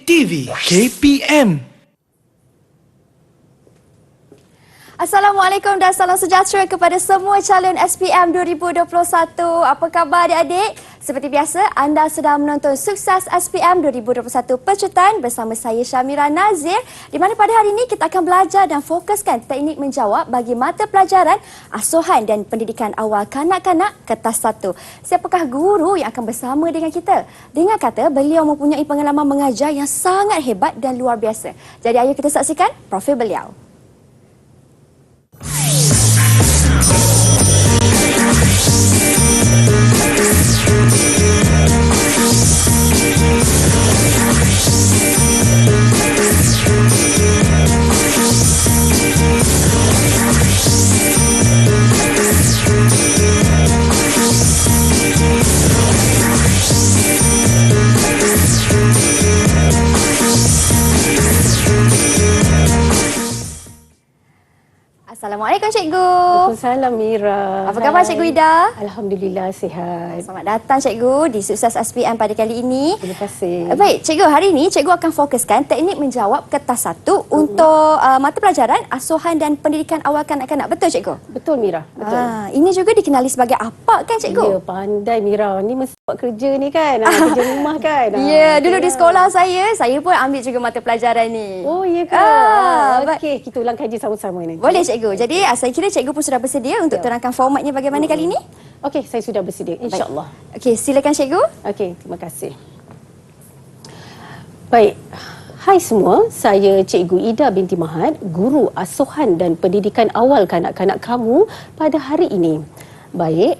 TV KPM. Assalamualaikum dan salam sejahtera kepada semua calon SPM 2021. Apa khabar adik-adik? Seperti biasa, anda sedang menonton Sukses SPM 2021 Pecutan bersama saya Syamira Nazir, di mana pada hari ini kita akan belajar dan fokuskan teknik menjawab bagi mata pelajaran asuhan dan pendidikan awal kanak-kanak kertas 1. Siapakah guru yang akan bersama dengan kita? Dengar kata beliau mempunyai pengalaman mengajar yang sangat hebat dan luar biasa. Jadi ayo kita saksikan profil beliau. Assalamualaikum Cikgu. Waalaikumsalam Mira. Apa khabar Cikgu Ida? Alhamdulillah sihat. Selamat datang Cikgu di Sukses SPM pada kali ini. Terima kasih. Baik, Cikgu, hari ini Cikgu akan fokuskan teknik menjawab kertas 1 untuk mata pelajaran asuhan dan pendidikan awal kanak-kanak. Betul Cikgu? Betul Mira, betul. Ini juga dikenali sebagai apa kan Cikgu? Ya, pandai Mira. Ni mesti buat kerja ni kan. Kerja rumah kan. Ya, dulu di sekolah saya pun ambil juga mata pelajaran ni. Oh, ya ke? Okey, kita ulang kaji sama-sama ni. Boleh Cikgu. Jadi saya kira Cikgu pun sudah bersedia untuk terangkan formatnya bagaimana kali ini? Okey, saya sudah bersedia, insya-Allah. Okey, silakan Cikgu. Okey, terima kasih. Baik. Hai semua, saya Cikgu Ida binti Mahat, guru asuhan dan pendidikan awal kanak-kanak kamu pada hari ini. Baik.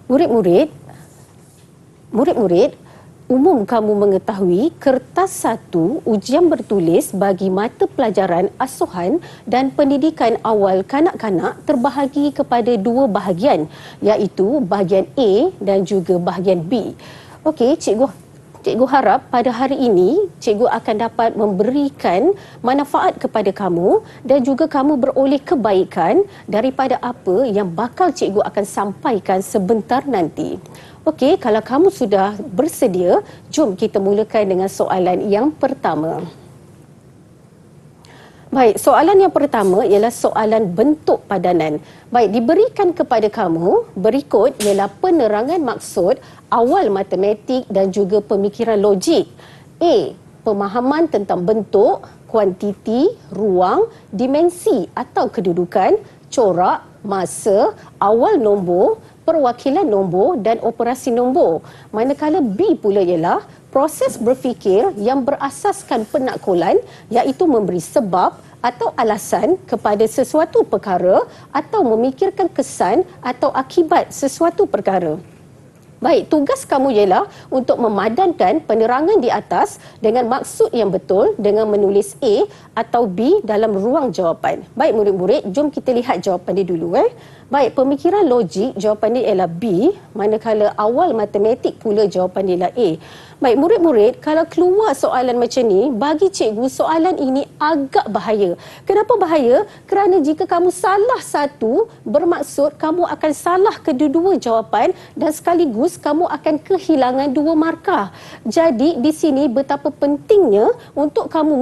Murid-murid, umum kamu mengetahui kertas 1 ujian bertulis bagi mata pelajaran asuhan dan pendidikan awal kanak-kanak terbahagi kepada dua bahagian, iaitu bahagian A dan juga bahagian B. Okey, Cikgu harap pada hari ini Cikgu akan dapat memberikan manfaat kepada kamu dan juga kamu beroleh kebaikan daripada apa yang bakal Cikgu akan sampaikan sebentar nanti. Okey, kalau kamu sudah bersedia, jom kita mulakan dengan soalan yang pertama. Baik, soalan yang pertama ialah soalan bentuk padanan. Baik, diberikan kepada kamu berikut ialah penerangan maksud awal matematik dan juga pemikiran logik. A. Pemahaman tentang bentuk, kuantiti, ruang, dimensi atau kedudukan, corak, masa, awal nombor, perwakilan nombor dan operasi nombor. Manakala B pula ialah proses berfikir yang berasaskan penakkulan, iaitu memberi sebab atau alasan kepada sesuatu perkara atau memikirkan kesan atau akibat sesuatu perkara. Baik, tugas kamu ialah untuk memadankan penerangan di atas dengan maksud yang betul dengan menulis A atau B dalam ruang jawapan. Baik murid-murid, jom kita lihat jawapan dia dulu. Baik, pemikiran logik jawapan dia ialah B, manakala awal matematik pula jawapan dia ialah A. Baik murid-murid, kalau keluar soalan macam ni, bagi cikgu soalan ini agak bahaya. Kenapa bahaya? Kerana jika kamu salah satu, bermaksud kamu akan salah kedua-dua jawapan dan sekaligus kamu akan kehilangan 2 markah. Jadi di sini betapa pentingnya untuk kamu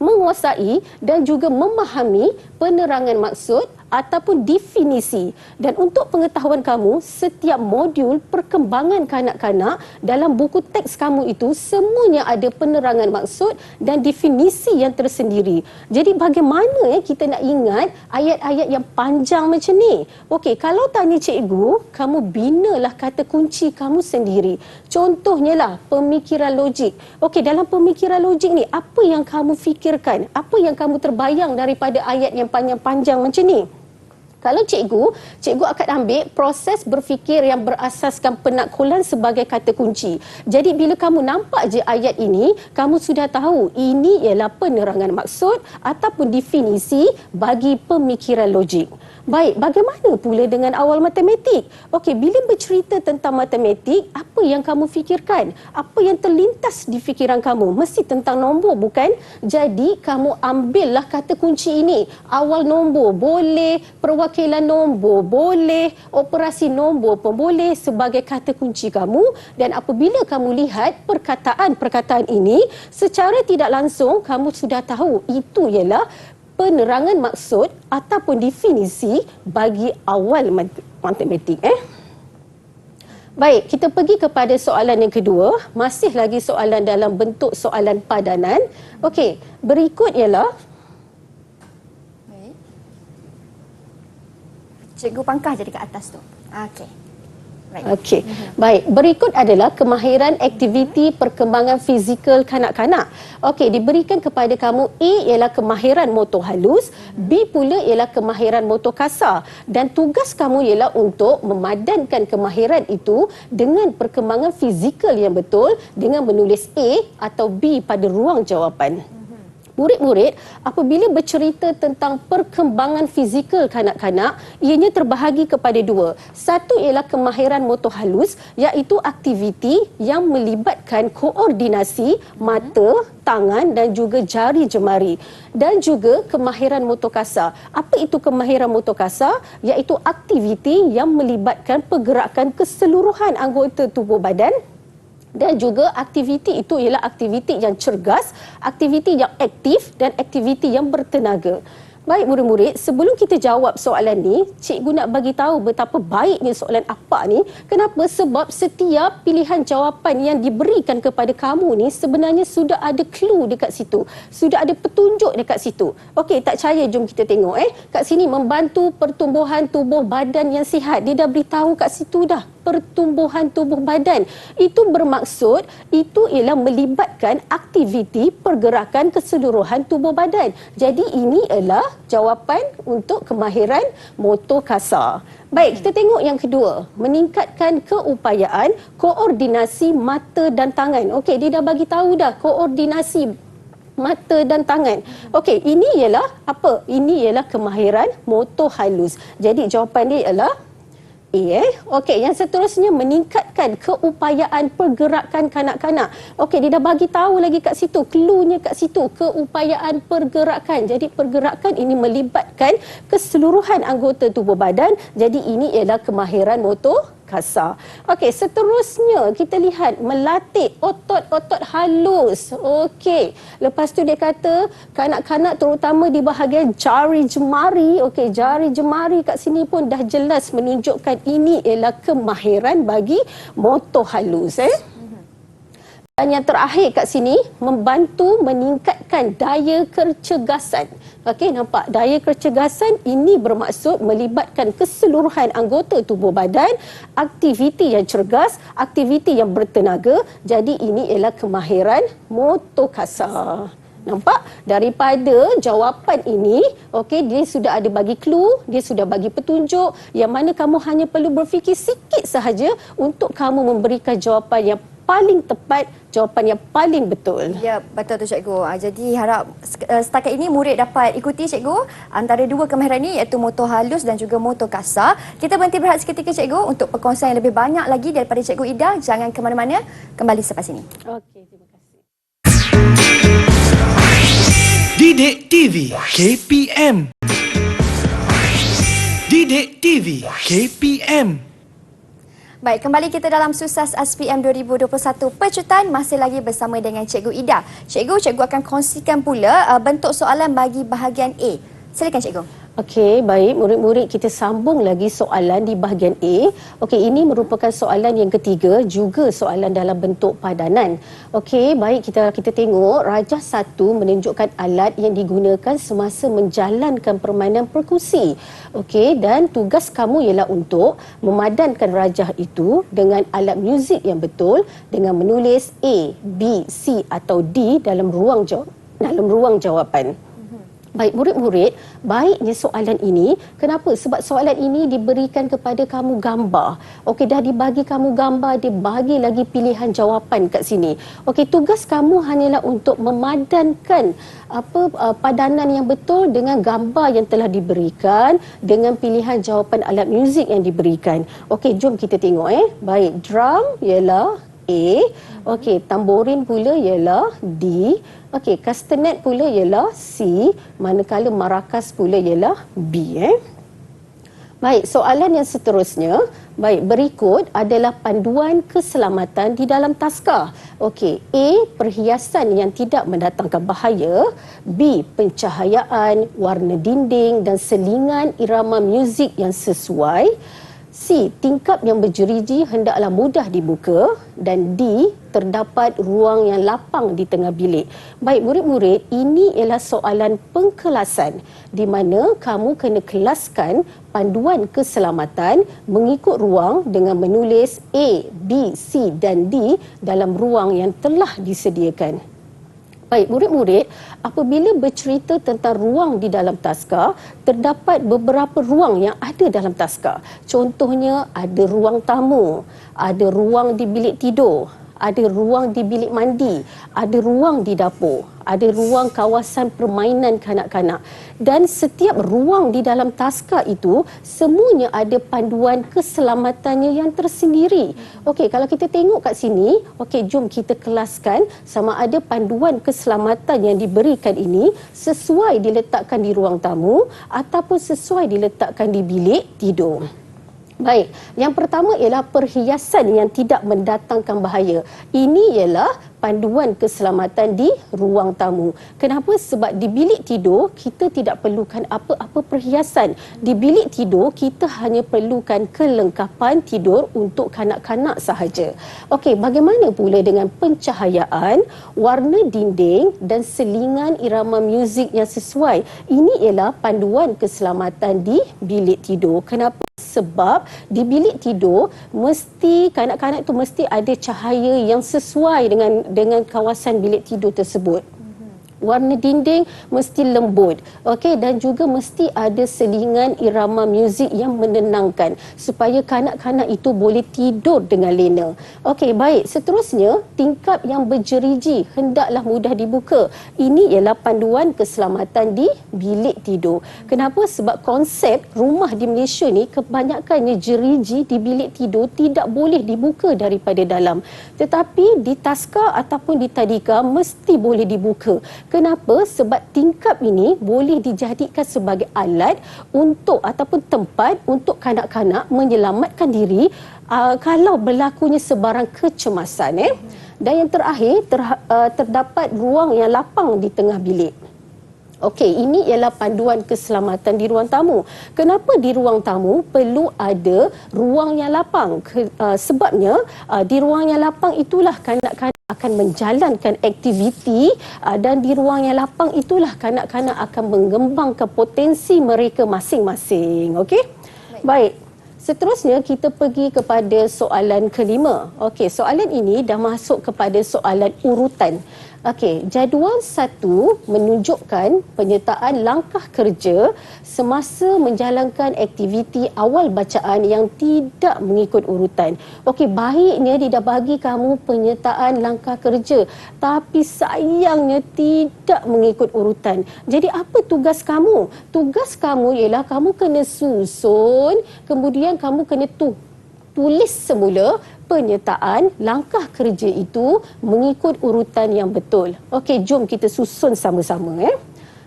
menguasai dan juga memahami penerangan maksud ataupun definisi. Dan untuk pengetahuan kamu, setiap modul perkembangan kanak-kanak dalam buku teks kamu itu semuanya ada penerangan maksud dan definisi yang tersendiri. Jadi bagaimana kita nak ingat ayat-ayat yang panjang macam ni? Okey, kalau tanya cikgu, kamu binalah kata kunci kamu sendiri. Contohnya lah pemikiran logik. Okey, dalam pemikiran logik ni, apa yang kamu fikirkan? Apa yang kamu terbayang daripada ayat yang panjang-panjang macam ni? Kalau cikgu akan ambil proses berfikir yang berasaskan penakkulan sebagai kata kunci. Jadi bila kamu nampak je ayat ini, kamu sudah tahu ini ialah penerangan maksud ataupun definisi bagi pemikiran logik. Baik, bagaimana pula dengan awal matematik? Okey, bila bercerita tentang matematik, apa yang kamu fikirkan? Apa yang terlintas di fikiran kamu? Mesti tentang nombor, bukan? Jadi, kamu ambillah kata kunci ini. Awal nombor, boleh perwakilan perwakilan nombor boleh, operasi nombor pun boleh sebagai kata kunci kamu, dan apabila kamu lihat perkataan-perkataan ini secara tidak langsung kamu sudah tahu itu ialah penerangan maksud ataupun definisi bagi awal matematik. Baik, kita pergi kepada soalan yang kedua. Masih lagi soalan dalam bentuk soalan padanan. Okey, berikut ialah Baik. Cikgu pangkah jadi kat atas tu. Okey. Baik. Okey. Baik, berikut adalah kemahiran aktiviti perkembangan fizikal kanak-kanak. Okey, diberikan kepada kamu A ialah kemahiran motor halus, B pula ialah kemahiran motor kasar, dan tugas kamu ialah untuk memadankan kemahiran itu dengan perkembangan fizikal yang betul dengan menulis A atau B pada ruang jawapan. Murid-murid, apabila bercerita tentang perkembangan fizikal kanak-kanak, ianya terbahagi kepada dua. Satu ialah kemahiran motor halus, iaitu aktiviti yang melibatkan koordinasi mata, tangan dan juga jari jemari. Dan juga kemahiran motor kasar. Apa itu kemahiran motor kasar? Iaitu aktiviti yang melibatkan pergerakan keseluruhan anggota tubuh badan. Dan juga aktiviti itu ialah aktiviti yang cergas, aktiviti yang aktif dan aktiviti yang bertenaga. Baik murid-murid, sebelum kita jawab soalan ni, cikgu nak bagi tahu betapa baiknya soalan apa ni. Kenapa? Sebab setiap pilihan jawapan yang diberikan kepada kamu ni sebenarnya sudah ada clue dekat situ. Sudah ada petunjuk dekat situ. Okey, tak percaya jom kita tengok kat sini membantu pertumbuhan tubuh badan yang sihat. Dia dah beritahu kat situ dah. Pertumbuhan tubuh badan. Itu bermaksud itu ialah melibatkan aktiviti pergerakan keseluruhan tubuh badan. Jadi ini ialah jawapan untuk kemahiran motor kasar. Baik, kita tengok yang kedua. Meningkatkan keupayaan koordinasi mata dan tangan. Okey, dia dah bagi tahu dah koordinasi mata dan tangan. Okey, ini ialah apa? Ini ialah kemahiran motor halus. Jadi jawapan dia ialah A. Okey, yang seterusnya meningkatkan keupayaan pergerakan kanak-kanak. Okey, dia dah bagi tahu lagi kat situ, cluenya kat situ, keupayaan pergerakan. Jadi pergerakan ini melibatkan keseluruhan anggota tubuh badan. Jadi ini ialah kemahiran motor kasar. Okey, seterusnya kita lihat melatih otot-otot halus. Okey, lepas tu dia kata kanak-kanak terutama di bahagian jari jemari. Okey, jari jemari kat sini pun dah jelas menunjukkan ini ialah kemahiran bagi motor halus. Dan yang terakhir kat sini, membantu meningkatkan daya kecergasan. Okey, nampak? Daya kecergasan ini bermaksud melibatkan keseluruhan anggota tubuh badan, aktiviti yang cergas, aktiviti yang bertenaga. Jadi ini ialah kemahiran motor kasar. Nampak? Daripada jawapan ini, okey, dia sudah ada bagi clue, dia sudah bagi petunjuk yang mana kamu hanya perlu berfikir sikit sahaja untuk kamu memberikan jawapan yang paling tepat, jawapan yang paling betul. Ya, betul tu cikgu. Jadi harap setakat ini murid dapat ikuti cikgu antara dua kemahiran ini iaitu motor halus dan juga motor kasar. Kita berhenti berehat seketika cikgu untuk perkongsian yang lebih banyak lagi daripada cikgu Ida. Jangan ke mana-mana, kembali selepas ini. Okey, terima kasih. Didik TV KPM. Didik TV KPM. Baik, kembali kita dalam Sukses SPM 2021 Pecutan, masih lagi bersama dengan Cikgu Ida. Cikgu akan kongsikan pula bentuk soalan bagi bahagian A. Silakan cikgu. Okey, baik. Murid-murid, kita sambung lagi soalan di bahagian A. Okey, ini merupakan soalan yang ketiga, juga soalan dalam bentuk padanan. Okey, baik, kita tengok rajah 1 menunjukkan alat yang digunakan semasa menjalankan permainan perkusi. Okey, dan tugas kamu ialah untuk memadankan rajah itu dengan alat muzik yang betul dengan menulis A, B, C atau D dalam ruang jawapan. Baik murid-murid, baiknya soalan ini. Kenapa? Sebab soalan ini diberikan kepada kamu gambar. Okey, dah dibagi kamu gambar, dia bagi lagi pilihan jawapan kat sini. Okey, tugas kamu hanyalah untuk memadankan padanan yang betul dengan gambar yang telah diberikan dengan pilihan jawapan alat muzik yang diberikan. Okey, jom kita tengok Baik, drum ialah A. Okey, tamborin pula ialah D. Okey, kastanet pula ialah C. Manakala marakas pula ialah B. Baik, soalan yang seterusnya. Baik, berikut adalah panduan keselamatan di dalam taska. Okey, A, perhiasan yang tidak mendatangkan bahaya. B, pencahayaan, warna dinding dan selingan irama muzik yang sesuai. C, tingkap yang berjeriji hendaklah mudah dibuka. Dan D, terdapat ruang yang lapang di tengah bilik. Baik murid-murid, ini ialah soalan pengkelasan di mana kamu kena kelaskan panduan keselamatan mengikut ruang dengan menulis A, B, C dan D dalam ruang yang telah disediakan. Baik, murid-murid, apabila bercerita tentang ruang di dalam taska, terdapat beberapa ruang yang ada dalam taska. Contohnya, ada ruang tamu, ada ruang di bilik tidur, ada ruang di bilik mandi, ada ruang di dapur, ada ruang kawasan permainan kanak-kanak. Dan setiap ruang di dalam taska itu semuanya ada panduan keselamatannya yang tersendiri. Okey, kalau kita tengok kat sini, okey, jom kita kelaskan sama ada panduan keselamatan yang diberikan ini sesuai diletakkan di ruang tamu ataupun sesuai diletakkan di bilik tidur. Baik, yang pertama ialah perhiasan yang tidak mendatangkan bahaya. Ini ialah panduan keselamatan di ruang tamu. Kenapa? Sebab di bilik tidur kita tidak perlukan apa-apa perhiasan. Di bilik tidur kita hanya perlukan kelengkapan tidur untuk kanak-kanak sahaja. Okey, bagaimana pula dengan pencahayaan, warna dinding dan selingan irama muzik yang sesuai? Ini ialah panduan keselamatan di bilik tidur. Kenapa? Sebab di bilik tidur mesti kanak-kanak tu mesti ada cahaya yang sesuai dengan kawasan bilik tidur tersebut. Warna dinding mesti lembut. Okey, dan juga mesti ada selingan irama muzik yang menenangkan supaya kanak-kanak itu boleh tidur dengan lena. Okey, baik. Seterusnya, tingkap yang berjeriji hendaklah mudah dibuka. Ini ialah panduan keselamatan di bilik tidur. Kenapa? Sebab konsep rumah di Malaysia ni kebanyakannya jeriji di bilik tidur tidak boleh dibuka daripada dalam. Tetapi di taska ataupun di tadika mesti boleh dibuka. Kenapa? Sebab tingkap ini boleh dijadikan sebagai alat untuk ataupun tempat untuk kanak-kanak menyelamatkan diri kalau berlakunya sebarang kecemasan. Dan yang terakhir, terdapat ruang yang lapang di tengah bilik. Okey, ini ialah panduan keselamatan di ruang tamu. Kenapa di ruang tamu perlu ada ruang yang lapang? Sebabnya di ruang yang lapang itulah kanak-kanak akan menjalankan aktiviti dan di ruang yang lapang itulah kanak-kanak akan mengembangkan potensi mereka masing-masing. Okey? Baik. Seterusnya kita pergi kepada soalan kelima. Okey, soalan ini dah masuk kepada soalan urutan. Okey, jadual 1 menunjukkan penyertaan langkah kerja semasa menjalankan aktiviti awal bacaan yang tidak mengikut urutan. Okey, baiknya dia dah bagi kamu penyertaan langkah kerja, tapi sayangnya tidak mengikut urutan. Jadi apa tugas kamu? Tugas kamu ialah kamu kena susun, kemudian kamu kena tulis semula penyertaan langkah kerja itu mengikut urutan yang betul. Okey, jom kita susun sama-sama.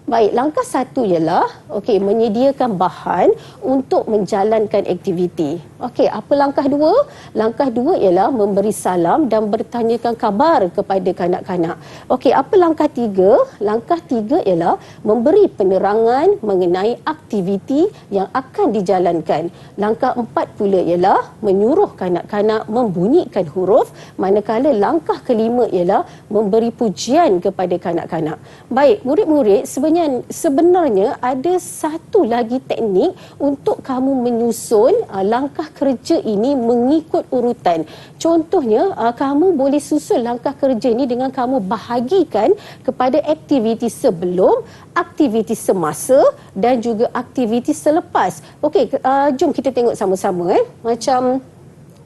Baik, langkah 1 ialah menyediakan bahan untuk menjalankan aktiviti. Okey, apa langkah 2? Langkah 2 ialah memberi salam dan bertanyakan kabar kepada kanak-kanak. Okey, apa langkah 3? Langkah 3 ialah memberi penerangan mengenai aktiviti yang akan dijalankan. Langkah 4 pula ialah menyuruh kanak-kanak membunyikan huruf, manakala langkah kelima ialah memberi pujian kepada kanak-kanak. Baik, murid-murid, sebenarnya ada satu lagi teknik untuk kamu menyusun langkah kerja ini mengikut urutan. Contohnya, kamu boleh susun langkah kerja ini dengan kamu bahagikan kepada aktiviti sebelum, aktiviti semasa dan juga aktiviti selepas. Okey, jom kita tengok sama-sama. Macam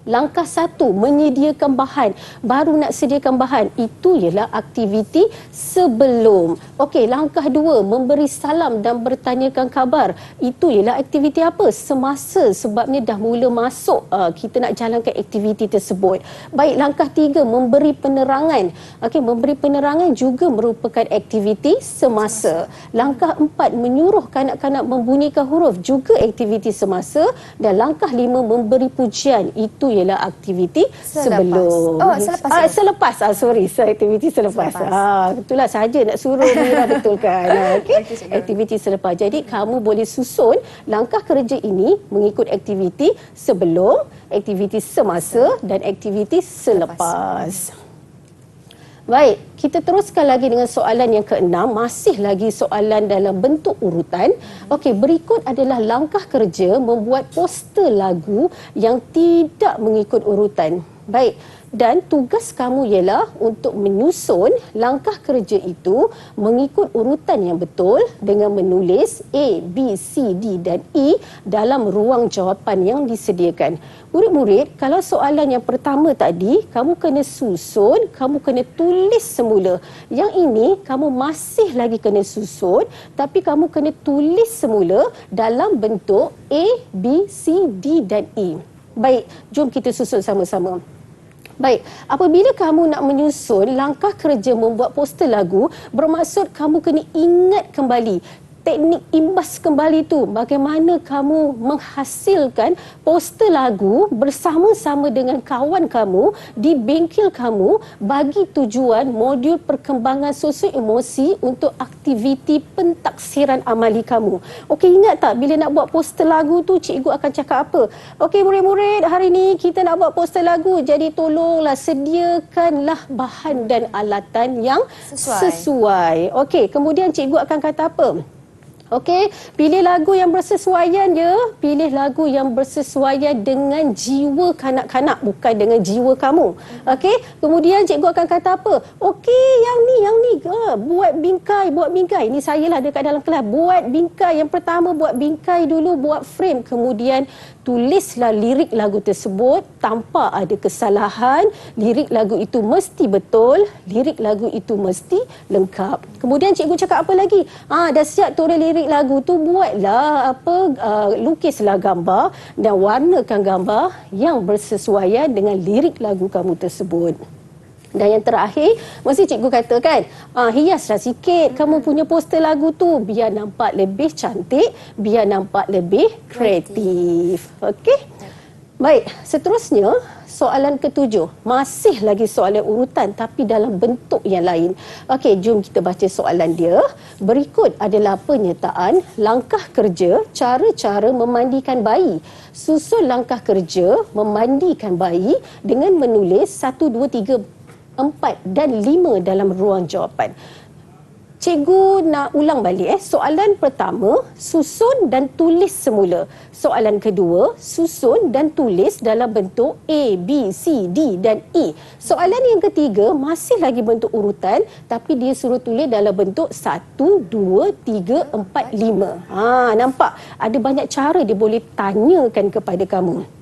Langkah 1, menyediakan bahan. Baru nak sediakan bahan, itu ialah aktiviti sebelum. Okey, langkah 2, memberi salam dan bertanyakan khabar. Itu ialah aktiviti apa? Semasa, sebabnya dah mula masuk kita nak jalankan aktiviti tersebut. Baik, langkah 3, memberi penerangan. Okey, memberi penerangan juga merupakan aktiviti semasa. Langkah 4, menyuruh kanak-kanak membunyikan huruf, juga aktiviti semasa. Dan langkah 5, memberi pujian. Itu ialah aktiviti sebelum. Oh, selepas. Selepas. Aktiviti selepas. Itulah sahaja nak suruh Mira betulkan. Okey. Aktiviti selepas. Jadi kamu boleh susun langkah kerja ini mengikut aktiviti sebelum, aktiviti semasa dan aktiviti selepas. Baik, kita teruskan lagi dengan soalan yang ke-6. Masih lagi soalan dalam bentuk urutan. Okey, berikut adalah langkah kerja membuat poster lagu yang tidak mengikut urutan. Baik, dan tugas kamu ialah untuk menyusun langkah kerja itu mengikut urutan yang betul dengan menulis A, B, C, D dan E dalam ruang jawapan yang disediakan. Murid-murid, kalau soalan yang pertama tadi, kamu kena susun, kamu kena tulis semula. Yang ini, kamu masih lagi kena susun, tapi kamu kena tulis semula dalam bentuk A, B, C, D dan E. Baik, jom kita susun sama-sama. Baik, apabila kamu nak menyusun langkah kerja membuat poster lagu, bermaksud kamu kena ingat kembali teknik imbas kembali tu, bagaimana kamu menghasilkan poster lagu bersama-sama dengan kawan kamu di bengkel kamu bagi tujuan modul perkembangan sosio-emosi untuk aktiviti pentaksiran amali kamu. Okey, ingat tak bila nak buat poster lagu tu cikgu akan cakap apa? Okey murid-murid, hari ni kita nak buat poster lagu, jadi tolonglah sediakanlah bahan dan alatan yang sesuai. Okey, kemudian cikgu akan kata apa? Okey, pilih lagu yang bersesuaian ya. Pilih lagu yang bersesuaian dengan jiwa kanak-kanak, bukan dengan jiwa kamu. Okey, kemudian cikgu akan kata apa? Okey, yang ni buat bingkai. Ini saya lah dekat dalam kelas. Buat bingkai. Yang pertama buat bingkai dulu, buat frame. Kemudian tulislah lirik lagu tersebut tanpa ada kesalahan. Lirik lagu itu mesti betul, lirik lagu itu mesti lengkap. Kemudian cikgu cakap apa lagi? Dah siap tulis lirik lagu tu, buatlah lukislah gambar dan warnakan gambar yang bersesuaian dengan lirik lagu kamu tersebut. Dan yang terakhir, mesti cikgu katakan, hiaslah sikit kamu punya poster lagu tu biar nampak lebih cantik, biar nampak lebih kreatif. Okey? Baik, seterusnya soalan ke-7. Masih lagi soalan urutan tapi dalam bentuk yang lain. Okey, jom kita baca soalan dia. Berikut adalah penyertaan langkah kerja cara-cara memandikan bayi. Susun langkah kerja memandikan bayi dengan menulis 1, 2, 3, 4 dan 5 dalam ruang jawapan. Cikgu nak ulang balik. Soalan pertama, susun dan tulis semula. Soalan kedua, susun dan tulis dalam bentuk A, B, C, D dan E. Soalan yang ketiga, masih lagi bentuk urutan tapi dia suruh tulis dalam bentuk 1, 2, 3, 4, 5. Nampak? Ada banyak cara dia boleh tanyakan kepada kamu.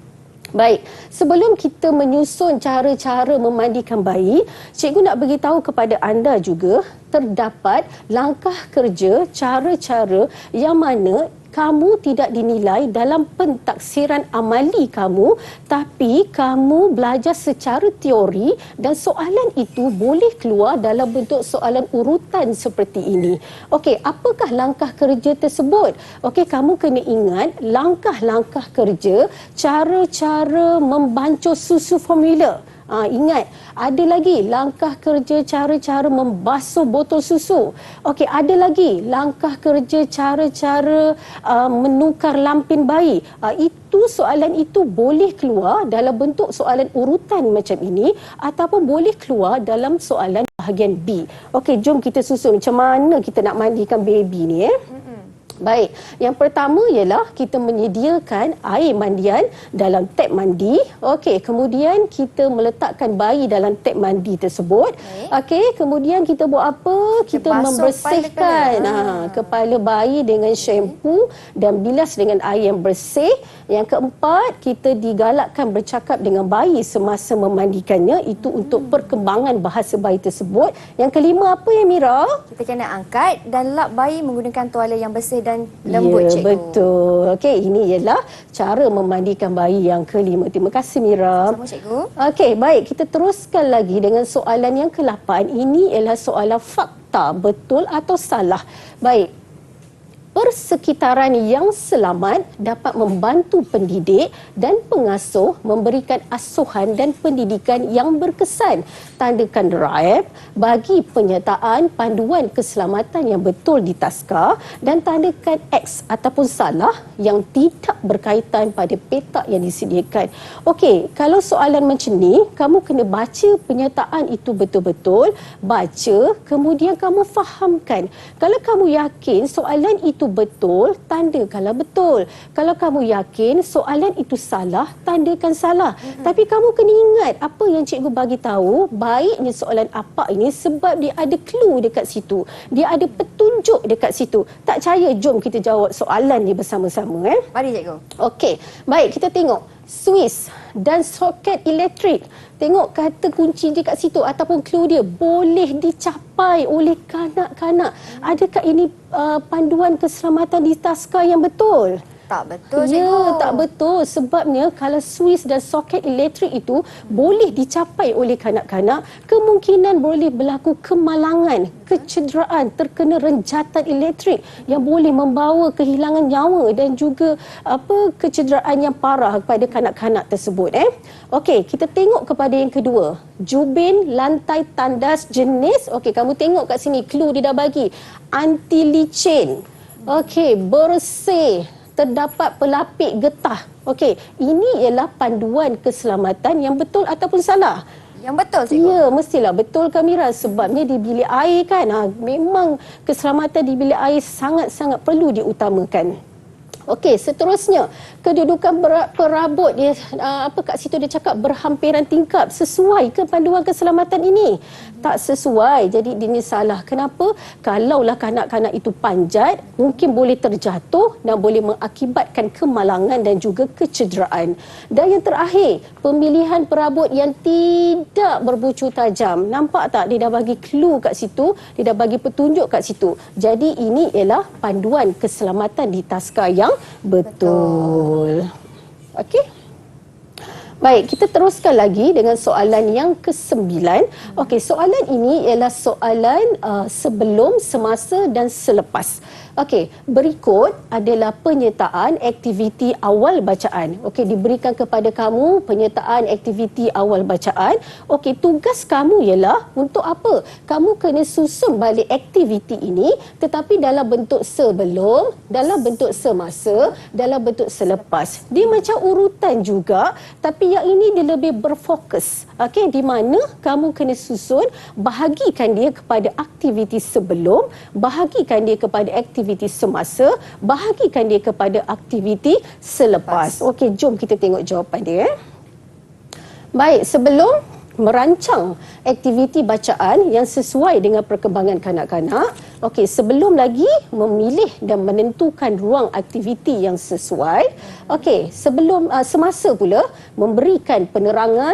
Baik, sebelum kita menyusun cara-cara memandikan bayi, cikgu nak beritahu kepada anda juga terdapat langkah kerja, cara-cara yang mana kamu tidak dinilai dalam pentaksiran amali kamu, tapi kamu belajar secara teori dan soalan itu boleh keluar dalam bentuk soalan urutan seperti ini. Okey, apakah langkah kerja tersebut? Okey, kamu kena ingat langkah-langkah kerja, cara-cara membancuh susu formula. Ingat, ada lagi langkah kerja cara-cara membasuh botol susu. Okey, ada lagi langkah kerja cara-cara menukar lampin bayi. Itu soalan itu boleh keluar dalam bentuk soalan urutan macam ini ataupun boleh keluar dalam soalan bahagian B. Okey, jom kita susun macam mana kita nak mandikan baby ni. Baik, yang pertama ialah kita menyediakan air mandian dalam tap mandi. Okey, kemudian kita meletakkan bayi dalam tap mandi tersebut. Okey, kemudian kita buat apa? Kita basuh membersihkan kepala bayi dengan shampoo dan bilas dengan air yang bersih. Yang keempat, kita digalakkan bercakap dengan bayi semasa memandikannya. Itu untuk perkembangan bahasa bayi tersebut. Yang kelima apa ya, Mira? Kita kena angkat dan lap bayi menggunakan tuala yang bersih dan lembut, ya, cikgu. Betul. Okey, ini ialah cara memandikan bayi yang kelima. Terima kasih, Mira. Sama, cikgu. Okey, baik. Kita teruskan lagi dengan soalan yang ke-8. Ini ialah soalan fakta, betul atau salah. Baik. Persekitaran yang selamat dapat membantu pendidik dan pengasuh memberikan asuhan dan pendidikan yang berkesan. Tandakan right bagi penyertaan panduan keselamatan yang betul di taska dan tandakan X ataupun salah yang tidak berkaitan pada petak yang disediakan. Okey, kalau soalan macam ni, kamu kena baca penyertaan itu betul-betul, baca, kemudian kamu fahamkan. Kalau kamu yakin soalan itu betul, tandakanlah betul. Kalau kamu yakin soalan itu salah, tandakan salah. Tapi kamu kena ingat apa yang cikgu bagi tahu, baiknya soalan apa ini sebab dia ada clue dekat situ. Dia ada petunjuk dekat situ. Tak percaya, jom kita jawab soalan ni bersama-sama. Mari, cikgu. Okey, baik, kita tengok Swiss dan soket elektrik. Tengok kata kunci dekat situ ataupun clue dia boleh dicapai oleh kanak-kanak. Adakah ini panduan keselamatan di taska yang betul? Tak betul, Ya, cikgu. tak betul. Sebabnya kalau Swiss dan soket elektrik itu boleh dicapai oleh kanak-kanak, kemungkinan boleh berlaku kemalangan, kecederaan, terkena renjatan elektrik yang boleh membawa kehilangan nyawa dan juga kecederaan yang parah kepada kanak-kanak tersebut. Okey, kita tengok kepada yang kedua. Jubin lantai tandas jenis, okey, kamu tengok kat sini clue dia dah bagi. Anti licin. Okey, bersih, terdapat pelapik getah. Okey, ini ialah panduan keselamatan yang betul ataupun salah? Yang betul, cikgu. Ya, mestilah betul, Kamira. Sebabnya di bilik air kan, memang keselamatan di bilik air sangat-sangat perlu diutamakan. Okey, seterusnya kedudukan perabot dia kat situ dia cakap berhampiran tingkap. Sesuai ke panduan keselamatan ini? Tak sesuai. Jadi ini salah. Kenapa? Kalaulah kanak-kanak itu panjat, mungkin boleh terjatuh dan boleh mengakibatkan kemalangan dan juga kecederaan. Dan yang terakhir, pemilihan perabot yang tidak berbucu tajam. Nampak tak? Dia dah bagi clue kat situ, dia dah bagi petunjuk kat situ. Jadi ini ialah panduan keselamatan di taska yang betul. Okey. Baik, kita teruskan lagi dengan soalan yang ke-9. Okey, soalan ini ialah soalan sebelum, semasa dan selepas. Okey, berikut adalah penyertaan aktiviti awal bacaan. Okey, diberikan kepada kamu penyertaan aktiviti awal bacaan. Okey, tugas kamu ialah untuk apa? Kamu kena susun balik aktiviti ini tetapi dalam bentuk sebelum, dalam bentuk semasa, dalam bentuk selepas. Dia macam urutan juga, tapi yang ini dia lebih berfokus. Okey, di mana kamu kena susun, bahagikan dia kepada aktiviti sebelum, bahagikan dia kepada aktiviti semasa, bahagikan dia kepada aktiviti selepas. Okey, jom kita tengok jawapan dia. Baik, sebelum merancang aktiviti bacaan yang sesuai dengan perkembangan kanak-kanak. Okey, sebelum lagi memilih dan menentukan ruang aktiviti yang sesuai. Okey, sebelum semasa pula memberikan penerangan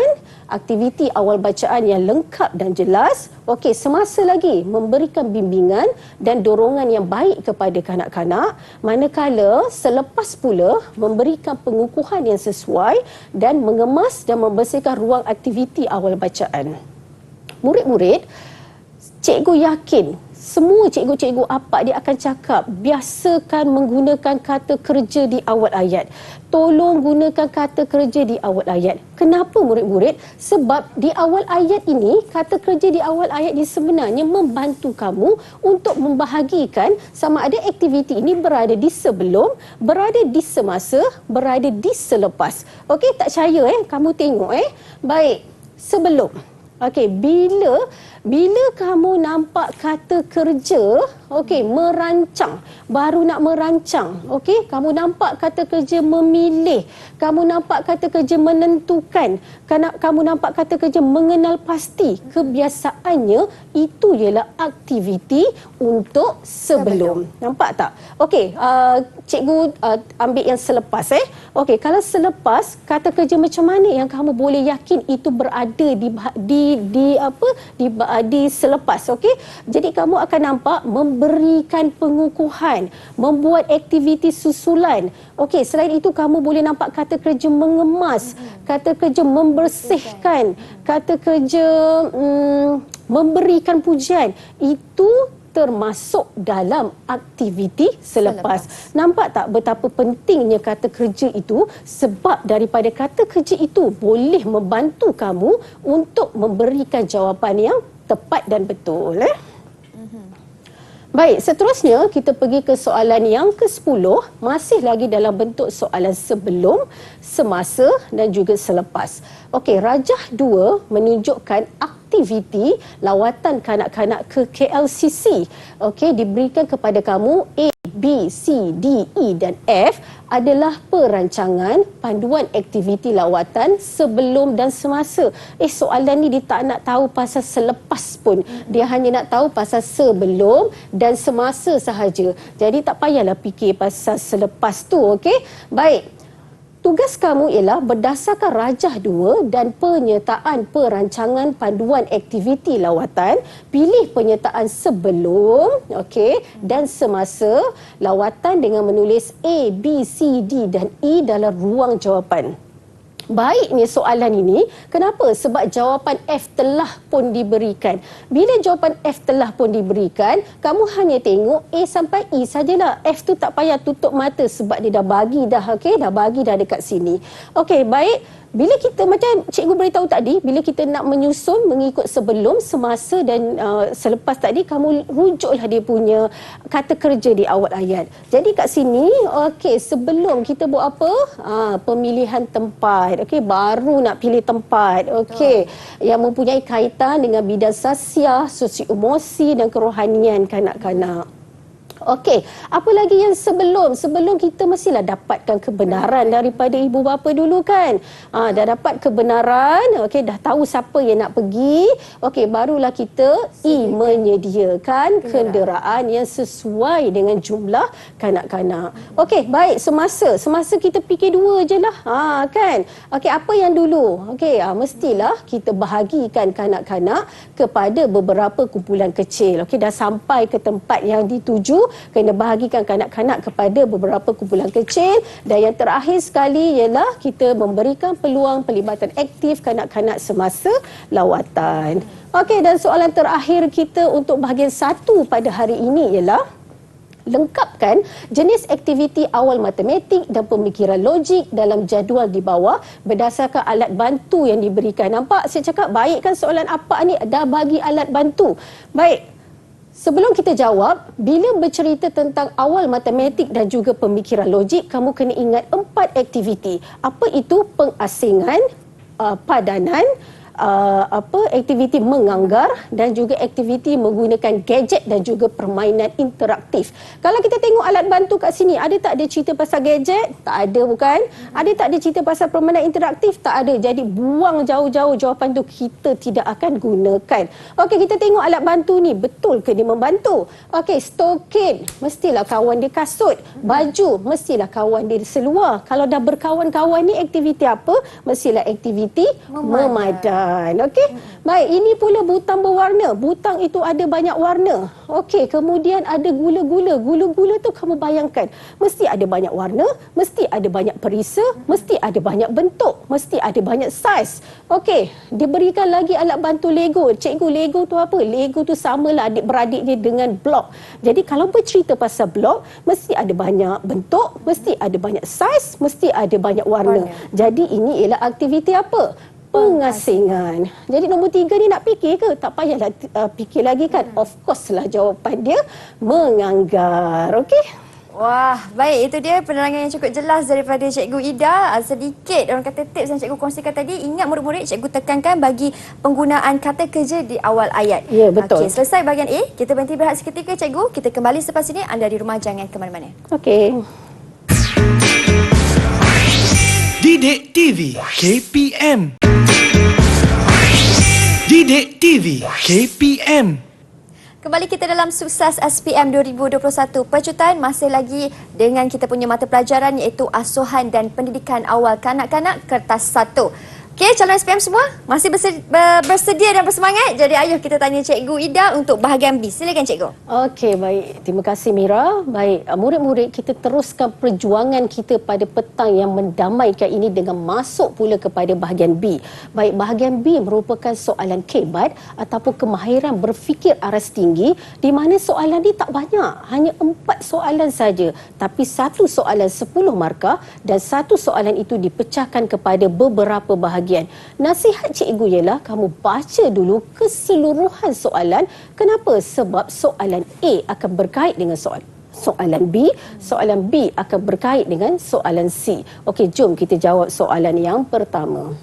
aktiviti awal bacaan yang lengkap dan jelas. Okey, semasa lagi memberikan bimbingan dan dorongan yang baik kepada kanak-kanak. Manakala selepas pula memberikan pengukuhan yang sesuai dan mengemas dan membersihkan ruang aktiviti awal bacaan. Murid-murid, cikgu yakin semua cikgu-cikgu apa dia akan cakap, biasakan menggunakan kata kerja di awal ayat. Tolong gunakan kata kerja di awal ayat. Kenapa, murid-murid? Sebab di awal ayat ini, kata kerja di awal ayat ini sebenarnya membantu kamu untuk membahagikan sama ada aktiviti ini berada di sebelum, berada di semasa, berada di selepas. Okey, tak percaya kamu tengok Baik, sebelum. Okey, bila Bila kamu nampak kata kerja, okey, merancang, baru nak merancang, okey, kamu nampak kata kerja memilih, kamu nampak kata kerja menentukan, kamu nampak kata kerja mengenal pasti, kebiasaannya itu ialah aktiviti untuk sebelum. Nampak tak? Okey, cikgu ambil yang selepas Okey, kalau selepas, kata kerja macam mana yang kamu boleh yakin itu berada di selepas, okey? Jadi kamu akan nampak memberikan pengukuhan, membuat aktiviti susulan. Okey, selain itu kamu boleh nampak kata kerja mengemas, kata kerja membersihkan, kata kerja memberikan pujian. Itu termasuk dalam aktiviti selepas. Nampak tak betapa pentingnya kata kerja itu, sebab daripada kata kerja itu boleh membantu kamu untuk memberikan jawapan yang tepat dan betul. Baik, seterusnya kita pergi ke soalan yang ke-10, masih lagi dalam bentuk soalan sebelum, semasa dan juga selepas. Okey, rajah 2 menunjukkan aktiviti lawatan kanak-kanak ke KLCC. Okey, diberikan kepada kamu A, B, C, D, E dan F adalah perancangan panduan aktiviti lawatan sebelum dan semasa. Soalan ni dia tak nak tahu pasal selepas pun. Dia hanya nak tahu pasal sebelum dan semasa sahaja. Jadi tak payahlah fikir pasal selepas tu, okey? Baik. Tugas kamu ialah berdasarkan rajah 2 dan penyertaan perancangan panduan aktiviti lawatan, pilih penyertaan sebelum, okey, dan semasa lawatan dengan menulis A, B, C, D dan E dalam ruang jawapan. Baiknya soalan ini, kenapa? Sebab jawapan F telah pun diberikan. Bila jawapan F telah pun diberikan, kamu hanya tengok A sampai E sajalah. F tu tak payah tutup mata sebab dia dah bagi dah, okey? Dah bagi dah dekat sini. Okey, baik. Bila kita, macam cikgu beritahu tadi, bila kita nak menyusun mengikut sebelum, semasa dan selepas tadi, kamu rujuklah dia punya kata kerja di awal ayat. Jadi kat sini, okey, sebelum kita buat apa? Pemilihan tempat. Okey, baru nak pilih tempat. Okey, yang mempunyai kaitan dengan bidang sasiah, sosio-emosi dan kerohanian kanak-kanak. Okey, apa lagi yang sebelum? Sebelum kita mestilah dapatkan kebenaran daripada ibu bapa dulu kan. Dah dapat kebenaran, okey, dah tahu siapa yang nak pergi. Okey, barulah kita menyediakan kenderaan yang sesuai dengan jumlah kanak-kanak. Okey, baik, semasa. Semasa kita fikir 2 je lah. Kan? Okey, apa yang dulu? Okey, mestilah kita bahagikan kanak-kanak kepada beberapa kumpulan kecil. Okey, dah sampai ke tempat yang dituju, kena bahagikan kanak-kanak kepada beberapa kumpulan kecil. Dan yang terakhir sekali ialah kita memberikan peluang pelibatan aktif kanak-kanak semasa lawatan. Okey, dan soalan terakhir kita untuk bahagian 1 pada hari ini ialah lengkapkan jenis aktiviti awal matematik dan pemikiran logik dalam jadual di bawah berdasarkan alat bantu yang diberikan. Nampak saya cakap baik kan soalan apa ni? Dah bagi alat bantu. Baik. Sebelum kita jawab, bila bercerita tentang awal matematik dan juga pemikiran logik, kamu kena ingat 4 aktiviti. Apa itu? Pengasingan, padanan, aktiviti menganggar dan juga aktiviti menggunakan gadget dan juga permainan interaktif. Kalau kita tengok alat bantu kat sini, ada tak dia cerita pasal gadget? Tak ada, bukan? Ada tak dia cerita pasal permainan interaktif? Tak ada. Jadi buang jauh-jauh jawapan tu, kita tidak akan gunakan. Okey, kita tengok alat bantu ni, betul ke dia membantu? Okey, stokin, mestilah kawan dia kasut. Baju, mestilah kawan dia seluar. Kalau dah berkawan-kawan ni, aktiviti apa? Mestilah aktiviti memadan. Okey. Baik, ini pula butang berwarna. Butang itu ada banyak warna. Okey, kemudian ada gula-gula. Gula-gula tu kamu bayangkan, mesti ada banyak warna, mesti ada banyak perisa, mesti ada banyak bentuk, mesti ada banyak saiz. Okey, diberikan lagi alat bantu Lego. Cikgu, Lego tu apa? Lego tu samalah adik-beradik dia dengan blok. Jadi kalau bercerita pasal blok, mesti ada banyak bentuk, mesti ada banyak saiz, mesti ada banyak warna. Jadi ini ialah aktiviti apa? Pengasingan. Jadi nombor 3 ni nak fikir ke? Tak payahlah fikir lagi kan? Of course lah jawapan dia menganggar. Okey? Wah, baik. Itu dia penerangan yang cukup jelas daripada Cikgu Ida. Sedikit orang kata tips yang Cikgu kongsikan tadi. Ingat murid-murid, Cikgu tekankan bagi penggunaan kata kerja di awal ayat. Ya, betul. Okey, selesai bahagian A. Kita berhenti berehat seketika, Cikgu. Kita kembali selepas ini. Anda di rumah jangan ke mana-mana. Okey. Didik TV KPM. Didik TV KPM. Kembali kita dalam Sukses SPM 2021. Pecutan masih lagi dengan kita punya mata pelajaran iaitu Asuhan dan Pendidikan Awal Kanak-kanak Kertas 1. Okey, calon SPM semua masih bersedia dan bersemangat? Jadi ayuh kita tanya Cikgu Ida untuk bahagian B. Silakan Cikgu. Okey, baik. Terima kasih Mira. Baik, murid-murid, kita teruskan perjuangan kita pada petang yang mendamaikan ini dengan masuk pula kepada bahagian B. Baik, bahagian B merupakan soalan kebat ataupun kemahiran berfikir aras tinggi di mana soalan ni tak banyak. Hanya 4 soalan saja. Tapi satu soalan 10 markah dan satu soalan itu dipecahkan kepada beberapa bahagian. Nasihat cikgu ialah kamu baca dulu keseluruhan soalan. Kenapa? Sebab soalan A akan berkait dengan soalan B, soalan B akan berkait dengan soalan C. Okey, jom kita jawab soalan yang pertama.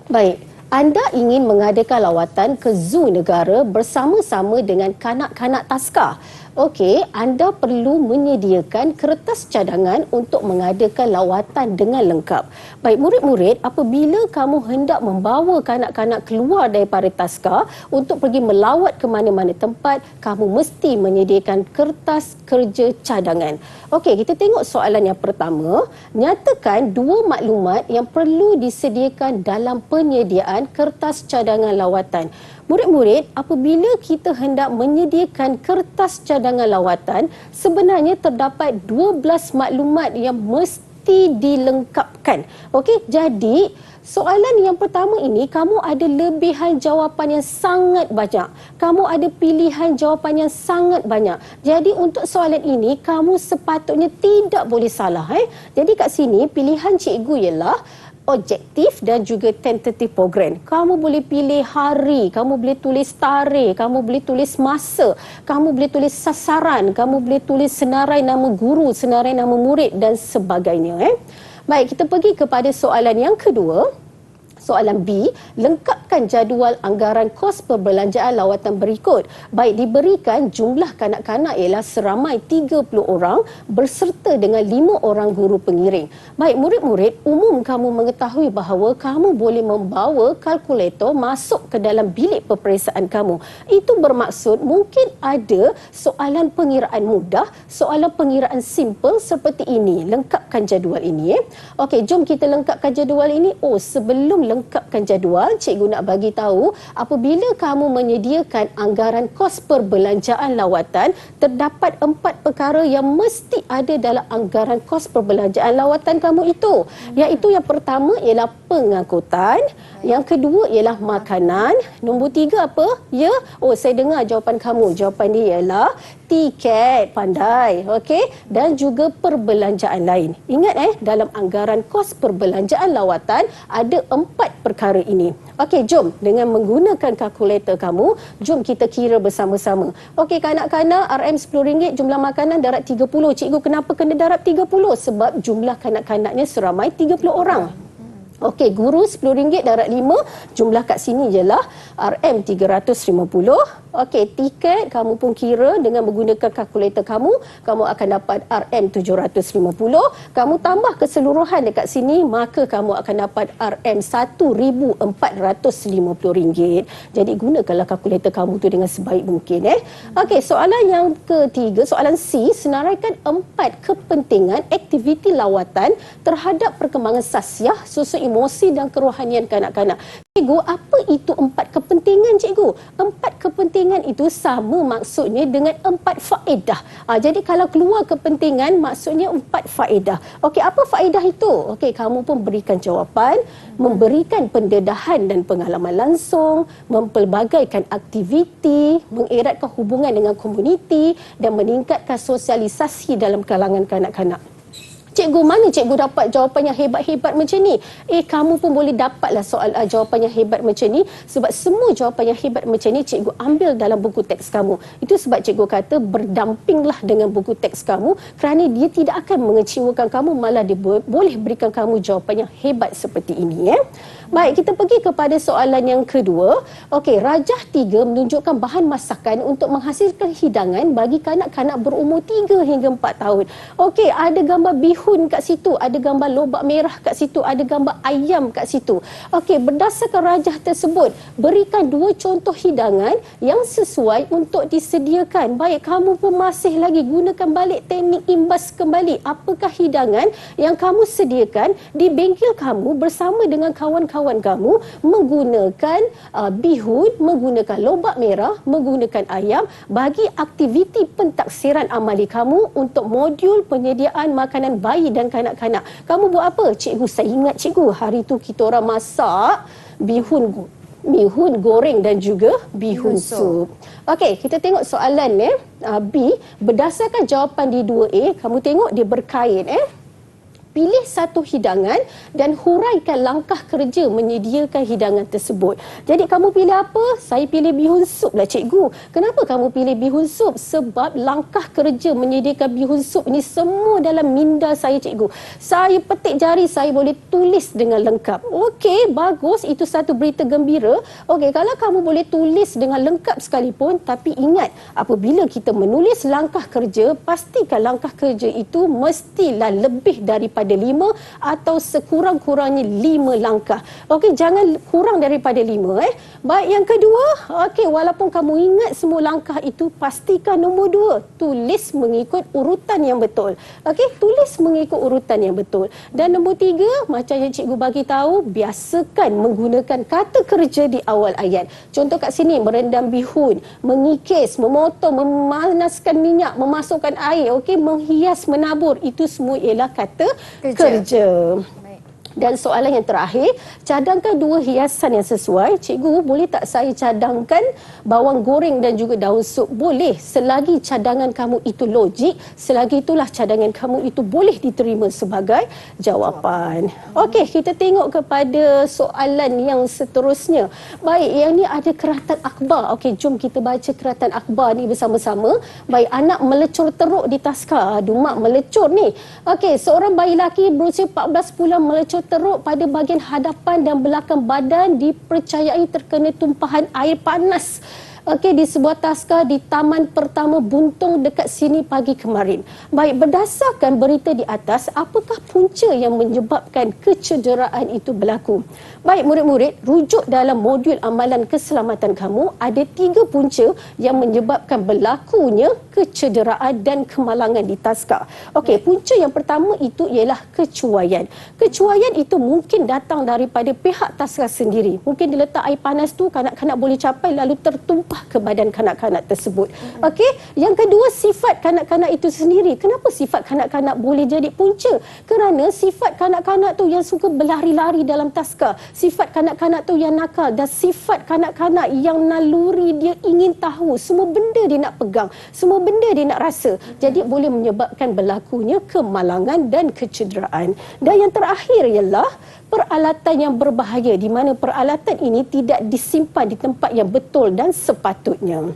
Baik, anda ingin mengadakan lawatan ke zoo negara bersama-sama dengan kanak-kanak taska. Okey, anda perlu menyediakan kertas cadangan untuk mengadakan lawatan dengan lengkap. Baik, murid-murid, apabila kamu hendak membawa kanak-kanak keluar daripada taska untuk pergi melawat ke mana-mana tempat, kamu mesti menyediakan kertas kerja cadangan. Okey, kita tengok soalan yang pertama. Nyatakan 2 maklumat yang perlu disediakan dalam penyediaan kertas cadangan lawatan. Murid-murid, apabila kita hendak menyediakan kertas cadangan lawatan, sebenarnya terdapat 12 maklumat yang mesti dilengkapkan. Okey, jadi soalan yang pertama ini, kamu ada lebihan jawapan yang sangat banyak. Kamu ada pilihan jawapan yang sangat banyak. Jadi untuk soalan ini, kamu sepatutnya tidak boleh salah. Jadi kat sini, pilihan cikgu ialah objektif dan juga tentative program. Kamu boleh pilih hari, kamu boleh tulis tarikh, kamu boleh tulis masa, kamu boleh tulis sasaran, kamu boleh tulis senarai nama guru, senarai nama murid dan sebagainya. Baik, kita pergi kepada soalan yang kedua. Soalan B, lengkapkan jadual anggaran kos perbelanjaan lawatan berikut. Baik, diberikan jumlah kanak-kanak ialah seramai 30 orang berserta dengan 5 orang guru pengiring. Baik, murid-murid, umum kamu mengetahui bahawa kamu boleh membawa kalkulator masuk ke dalam bilik peperiksaan kamu. Itu bermaksud mungkin ada soalan pengiraan mudah, soalan pengiraan simple seperti ini. Lengkapkan jadual ini. Okey, jom kita lengkapkan jadual ini. Sebelum lengkapkan jadual, cikgu nak bagi tahu apabila kamu menyediakan anggaran kos perbelanjaan lawatan, terdapat 4 perkara yang mesti ada dalam anggaran kos perbelanjaan lawatan kamu itu. Iaitu yang pertama ialah pengangkutan, yang kedua ialah makanan, nombor 3 apa? Ya, saya dengar jawapan kamu. Jawapan dia ialah tiket, pandai, okey, dan juga perbelanjaan lain. Ingat dalam anggaran kos perbelanjaan lawatan ada 4 perkara ini. Okey, jom dengan menggunakan kalkulator kamu, jom kita kira bersama-sama. Okey, kanak-kanak, RM RM10, jumlah makanan darab 30. Cikgu kenapa kena darab 30? Sebab jumlah kanak-kanaknya seramai 30 orang. Okey, guru RM10 darab 5, jumlah kat sini jelah RM350. Okey, tiket kamu pun kira dengan menggunakan kalkulator kamu akan dapat RM750. Kamu tambah keseluruhan dekat sini, maka kamu akan dapat RM1450. Jadi gunakanlah kalkulator kamu tu dengan sebaik mungkin. Okey, soalan yang ketiga, soalan C, senaraikan 4 kepentingan aktiviti lawatan terhadap perkembangan sasiah, sosio-emosi dan kerohanian kanak-kanak. Cikgu, apa itu 4 kepentingan, cikgu? 4 kepentingan itu sama maksudnya dengan 4 faedah. Jadi kalau keluar kepentingan, maksudnya 4 faedah. Okey, apa faedah itu? Okey, kamu pun berikan jawapan, memberikan pendedahan dan pengalaman langsung, mempelbagaikan aktiviti, mengeratkan hubungan dengan komuniti dan meningkatkan sosialisasi dalam kalangan kanak-kanak. Cikgu, mana cikgu dapat jawapan yang hebat-hebat macam ni? Kamu pun boleh dapatlah jawapan yang hebat macam ni, sebab semua jawapan yang hebat macam ni cikgu ambil dalam buku teks kamu. Itu sebab cikgu kata berdampinglah dengan buku teks kamu, kerana dia tidak akan mengecewakan kamu, malah dia boleh berikan kamu jawapan yang hebat seperti ini. Baik, kita pergi kepada soalan yang kedua. Okey, rajah 3 menunjukkan bahan masakan untuk menghasilkan hidangan bagi kanak-kanak berumur 3 hingga 4 tahun. Okey, ada gambar bihun kat situ, ada gambar lobak merah kat situ, ada gambar ayam kat situ. Okey, berdasarkan rajah tersebut, berikan 2 contoh hidangan yang sesuai untuk disediakan. Baik, kamu pun masih lagi gunakan balik teknik imbas kembali. Apakah hidangan yang kamu sediakan di bengkel kamu bersama dengan kawan-kawan kamu, menggunakan bihun, menggunakan lobak merah, menggunakan ayam bagi aktiviti pentaksiran amali kamu untuk modul penyediaan makanan bayi dan kanak-kanak. Kamu buat apa? Cikgu, saya ingat cikgu, hari tu kita orang masak bihun goreng dan juga bihun sup. Okey, kita tengok soalan B. Berdasarkan jawapan di 2A, kamu tengok dia berkait. Pilih satu hidangan dan huraikan langkah kerja menyediakan hidangan tersebut. Jadi kamu pilih apa? Saya pilih bihun sup lah cikgu. Kenapa kamu pilih bihun sup? Sebab langkah kerja menyediakan bihun sup ini semua dalam minda saya cikgu. Saya petik jari, saya boleh tulis dengan lengkap. Okey, bagus. Itu satu berita gembira. Okey, kalau kamu boleh tulis dengan lengkap sekalipun, tapi ingat, apabila kita menulis langkah kerja, pastikan langkah kerja itu mestilah lebih daripada 5 atau sekurang-kurangnya 5 langkah. Okey, jangan kurang daripada 5. Baik, yang kedua, okey, walaupun kamu ingat semua langkah itu, pastikan nombor 2, tulis mengikut urutan yang betul. Okey, tulis mengikut urutan yang betul. Dan nombor 3, macam yang cikgu bagi tahu, biasakan menggunakan kata kerja di awal ayat. Contoh kat sini, merendam bihun, mengikis, memotong, memanaskan minyak, memasukkan air, okey, menghias, menabur, itu semua ialah kata kerja. Dan soalan yang terakhir, cadangkan 2 hiasan yang sesuai. Cikgu, boleh tak saya cadangkan bawang goreng dan juga daun sup? Boleh, selagi cadangan kamu itu logik, selagi itulah cadangan kamu itu boleh diterima sebagai jawapan. Okey, kita tengok kepada soalan yang seterusnya. Baik, yang ni ada keratan akhbar. Okey, jom kita baca keratan akhbar ni bersama-sama. Baik, anak melecur teruk di taska. Aduh, mak melecur ni. Okey, seorang bayi lelaki berusia 14 bulan melecur teruk pada bahagian hadapan dan belakang badan, dipercayai terkena tumpahan air panas di sebuah taska di Taman Pertama Buntung dekat sini pagi kemarin. Baik, berdasarkan berita di atas, apakah punca yang menyebabkan kecederaan itu berlaku? Baik, murid-murid, rujuk dalam modul amalan keselamatan kamu, ada 3 punca yang menyebabkan berlakunya kecederaan dan kemalangan di taska. Okey, punca yang pertama itu ialah kecuaian. Kecuaian itu mungkin datang daripada pihak taska sendiri. Mungkin diletak air panas tu, kanak-kanak boleh capai lalu tertumpah ke badan kanak-kanak tersebut. Okey, yang kedua, sifat kanak-kanak itu sendiri. Kenapa sifat kanak-kanak boleh jadi punca? Kerana sifat kanak-kanak tu yang suka berlari-lari dalam taska, sifat kanak-kanak tu yang nakal, dan sifat kanak-kanak yang naluri dia ingin tahu, semua benda dia nak pegang, semua benda dia nak rasa. Jadi boleh menyebabkan berlakunya kemalangan dan kecederaan. Dan yang terakhir ialah peralatan yang berbahaya, di mana peralatan ini tidak disimpan di tempat yang betul dan sepatutnya.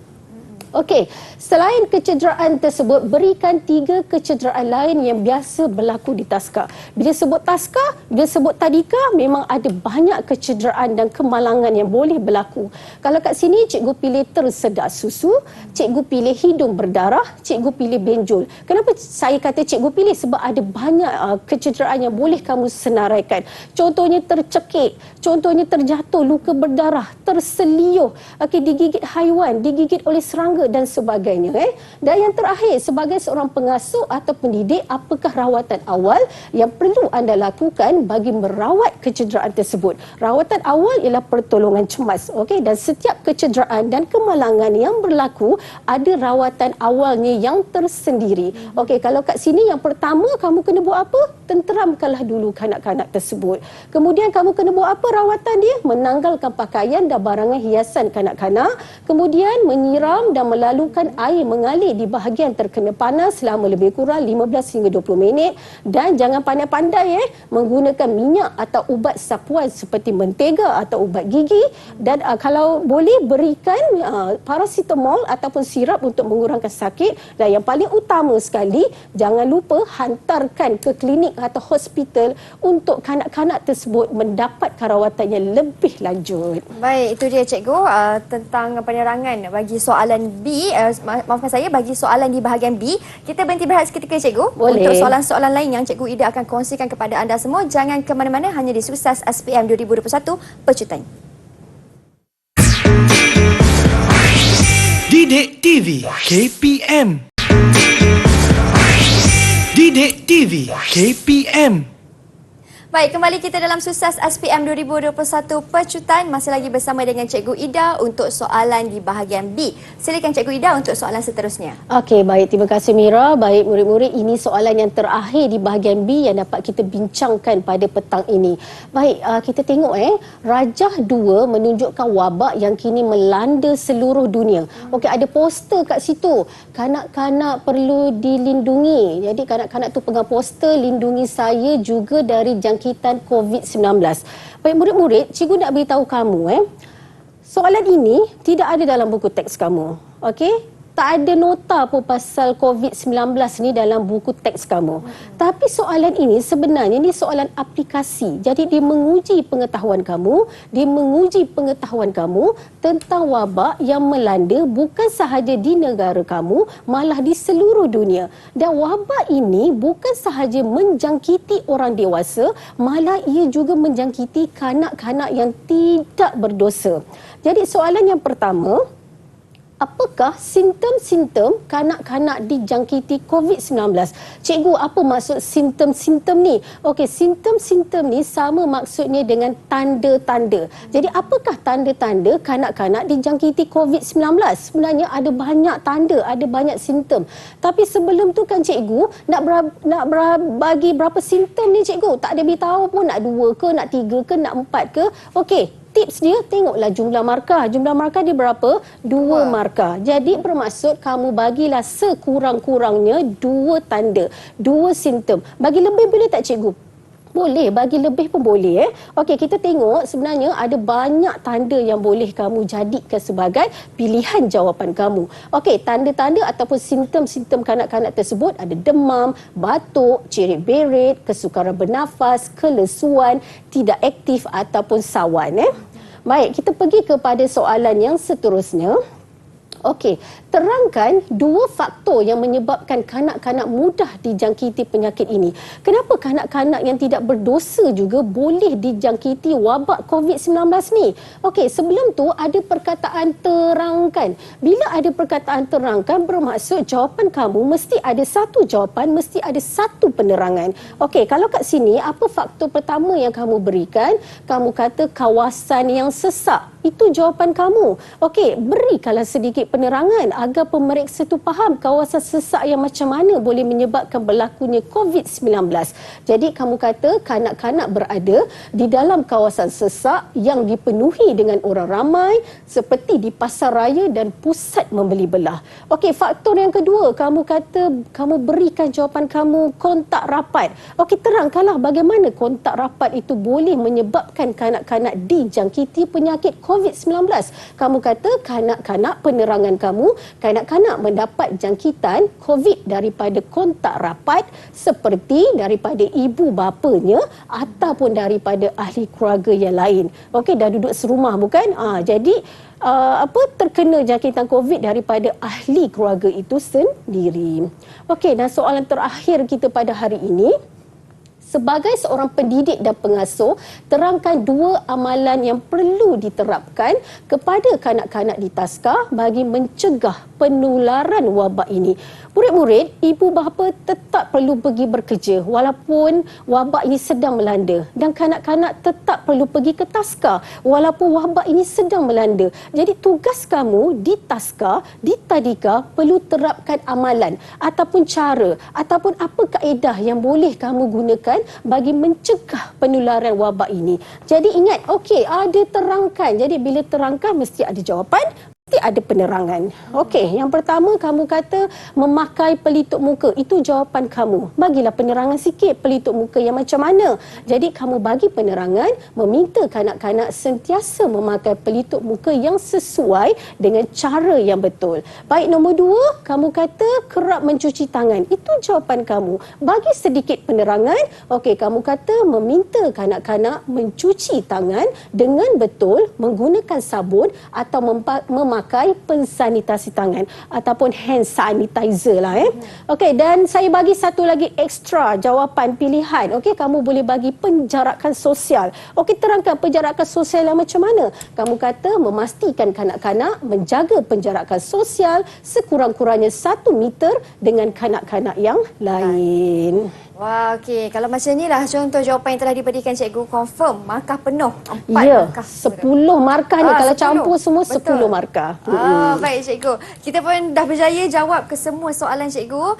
Okey, selain kecederaan tersebut, berikan 3 kecederaan lain yang biasa berlaku di taska. Bila sebut taska, bila sebut tadika, memang ada banyak kecederaan dan kemalangan yang boleh berlaku. Kalau kat sini, cikgu pilih tersedak susu, cikgu pilih hidung berdarah, cikgu pilih benjol. Kenapa saya kata cikgu pilih? Sebab ada banyak kecederaan yang boleh kamu senaraikan. Contohnya tercekik, contohnya terjatuh, luka berdarah, terseliuh, digigit haiwan, digigit oleh serangga dan sebagainya. Dan yang terakhir, sebagai seorang pengasuh atau pendidik, apakah rawatan awal yang perlu anda lakukan bagi merawat kecederaan tersebut? Rawatan awal ialah pertolongan cemas. Okey, dan setiap kecederaan dan kemalangan yang berlaku ada rawatan awalnya yang tersendiri. Okey, kalau kat sini yang pertama kamu kena buat apa? Tenteramkanlah dulu kanak-kanak tersebut. Kemudian kamu kena buat apa rawatan dia? Menanggalkan pakaian dan barangan hiasan kanak-kanak. Kemudian menyiram dan melalukan air mengalir di bahagian terkena panas selama lebih kurang 15 hingga 20 minit dan jangan pandai-pandai menggunakan minyak atau ubat sapuan seperti mentega atau ubat gigi dan kalau boleh berikan paracetamol ataupun sirap untuk mengurangkan sakit dan yang paling utama sekali jangan lupa hantarkan ke klinik atau hospital untuk kanak-kanak tersebut mendapat rawatan yang lebih lanjut. Baik, itu dia cikgu tentang penerangan bagi soalan B, maafkan saya, bagi soalan di bahagian B. Kita berhenti berehat seketika cikgu. Boleh. Untuk soalan-soalan lain yang cikgu Ida akan kongsikan kepada anda semua, jangan ke mana-mana, hanya di Sukses SPM 2021 Pecutan. Didik TV KPM. Didik TV KPM. Baik, kembali kita dalam Sukses SPM 2021 Pecutan. Masih lagi bersama dengan Cikgu Ida untuk soalan di bahagian B. Silakan Cikgu Ida untuk soalan seterusnya. Okey, baik. Terima kasih Mira. Baik murid-murid, ini soalan yang terakhir di bahagian B yang dapat kita bincangkan pada petang ini. Baik, kita tengok Rajah 2 menunjukkan wabak yang kini melanda seluruh dunia. Okey, ada poster kat situ. Kanak-kanak perlu dilindungi. Jadi kanak-kanak tu pegang poster, lindungi saya juga dari jangkitan COVID-19. Baik murid-murid, cikgu nak beritahu kamu soalan ini tidak ada dalam buku teks kamu. Okey? Tak ada nota pun pasal COVID-19 ni dalam buku teks kamu. Tapi soalan ini sebenarnya ni soalan aplikasi. Jadi dia menguji pengetahuan kamu, tentang wabak yang melanda bukan sahaja di negara kamu, malah di seluruh dunia. Dan wabak ini bukan sahaja menjangkiti orang dewasa, malah ia juga menjangkiti kanak-kanak yang tidak berdosa. Jadi soalan yang pertama, apakah simptom-simptom kanak-kanak dijangkiti COVID-19? Cikgu, apa maksud simptom-simptom ni? Okey, simptom-simptom ni sama maksudnya dengan tanda-tanda. Jadi apakah tanda-tanda kanak-kanak dijangkiti COVID-19? Sebenarnya ada banyak tanda, ada banyak simptom. Tapi sebelum tu kan cikgu nak bagi berapa simptom ni cikgu? Tak ada beritahu pun nak 2 ke, nak 3 ke, nak 4 ke. Okey. Tips dia, tengoklah jumlah markah. Jumlah markah dia berapa? 2 markah. Jadi bermaksud kamu bagilah sekurang-kurangnya 2 tanda, 2 simptom. Bagi lebih boleh tak cikgu? Boleh, bagi lebih pun boleh. Okey, kita tengok sebenarnya ada banyak tanda yang boleh kamu jadikan sebagai pilihan jawapan kamu. Okey, tanda-tanda ataupun simptom-simptom kanak-kanak tersebut ada demam, batuk, cerit-berit, kesukaran bernafas, kelesuan, tidak aktif ataupun sawan. Baik, kita pergi kepada soalan yang seterusnya. Okey, terangkan 2 faktor yang menyebabkan kanak-kanak mudah dijangkiti penyakit ini. Kenapa kanak-kanak yang tidak berdosa juga boleh dijangkiti wabak COVID-19 ni? Okey, sebelum tu ada perkataan terangkan. Bila ada perkataan terangkan, bermaksud jawapan kamu mesti ada satu jawapan, mesti ada satu penerangan. Okey, kalau kat sini, apa faktor pertama yang kamu berikan? Kamu kata kawasan yang sesak. Itu jawapan kamu. Okey, berikanlah sedikit penerangan agar pemeriksa tu faham kawasan sesak yang macam mana boleh menyebabkan berlakunya COVID-19. Jadi kamu kata kanak-kanak berada di dalam kawasan sesak yang dipenuhi dengan orang ramai seperti di pasar raya dan pusat membeli belah. Okey, faktor yang kedua, kamu kata kamu berikan jawapan kamu kontak rapat. Okey, terangkanlah bagaimana kontak rapat itu boleh menyebabkan kanak-kanak dijangkiti penyakit COVID-19. Kamu kata kanak-kanak, penerangan kamu, kanak-kanak mendapat jangkitan COVID daripada kontak rapat seperti daripada ibu bapanya ataupun daripada ahli keluarga yang lain. Okey, dah duduk serumah bukan? Jadi terkena jangkitan COVID daripada ahli keluarga itu sendiri. Okey, dan soalan terakhir kita pada hari ini. Sebagai seorang pendidik dan pengasuh, terangkan 2 amalan yang perlu diterapkan kepada kanak-kanak di taska bagi mencegah penularan wabak ini. Murid-murid, ibu bapa tetap perlu pergi bekerja walaupun wabak ini sedang melanda, dan kanak-kanak tetap perlu pergi ke taska walaupun wabak ini sedang melanda. Jadi tugas kamu di taska, di tadika perlu terapkan amalan ataupun cara ataupun apa kaedah yang boleh kamu gunakan bagi mencegah penularan wabak ini. Jadi ingat, okey, ada terangkan. Jadi bila terangkan mesti ada jawapan. mesti ada penerangan. Okey, yang pertama kamu kata memakai pelitup muka. Itu jawapan kamu. Bagilah penerangan sikit pelitup muka yang macam mana. Jadi kamu bagi penerangan, meminta kanak-kanak sentiasa memakai pelitup muka yang sesuai dengan cara yang betul. Baik, nombor 2, kamu kata kerap mencuci tangan. Itu jawapan kamu. Bagi sedikit penerangan. Okey, kamu kata meminta kanak-kanak mencuci tangan dengan betul menggunakan sabun atau memakai pensanitasi tangan ataupun hand sanitizer lah. Okey, dan saya bagi satu lagi ekstra jawapan pilihan. Okey, kamu boleh bagi penjarakan sosial. Okey, terangkan penjarakan sosial yang macam mana? Kamu kata memastikan kanak-kanak menjaga penjarakan sosial sekurang-kurangnya 1 meter dengan kanak-kanak yang lain. Wah, okey. Kalau macam inilah contoh jawapan yang telah diberikan cikgu, confirm markah penuh. 4 Ya, markah. 10 markah ni. Kalau 10. campur semua Betul. 10 markah. Baik cikgu. Kita pun dah berjaya jawab ke semua soalan cikgu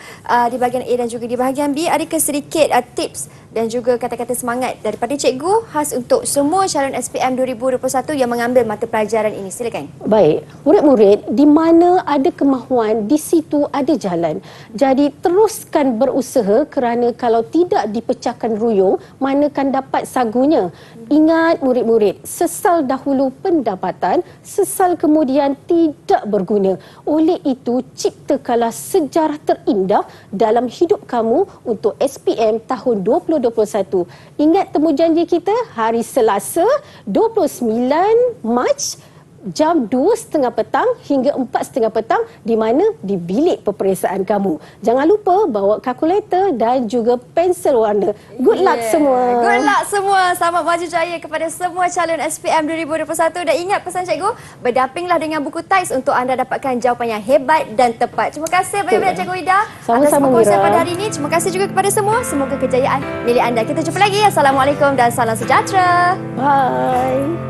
di bahagian A dan juga di bahagian B. Adakah sedikit tips dan juga kata-kata semangat daripada cikgu khas untuk semua calon SPM 2021 yang mengambil mata pelajaran ini? Silakan. Baik, murid-murid, di mana ada kemahuan, di situ ada jalan. Jadi teruskan berusaha kerana kalau tidak dipecahkan ruyung, manakan dapat sagunya. Ingat murid-murid, sesal dahulu pendapatan, sesal kemudian tidak berguna. Oleh itu, ciptakanlah sejarah terindah dalam hidup kamu untuk SPM tahun 2021. Ingat temujanji kita hari Selasa 29 Mac jam 2.30 petang hingga 4.30 petang di mana? Di bilik peperiksaan kamu. Jangan lupa bawa kalkulator dan juga pensel warna. Good luck semua. Good luck semua. Selamat maju jaya kepada semua calon SPM 2021 dan ingat pesan cikgu, berdapinglah dengan buku TAIS untuk anda dapatkan jawapan yang hebat dan tepat. Terima kasih banyak-banyak Cikgu Ida atas Sama-sama, perkongsian Mira. pada hari ini. Terima kasih juga kepada semua. Semoga kejayaan milik anda. Kita jumpa lagi. Assalamualaikum dan salam sejahtera. Bye.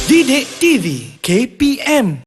Didik TV KPM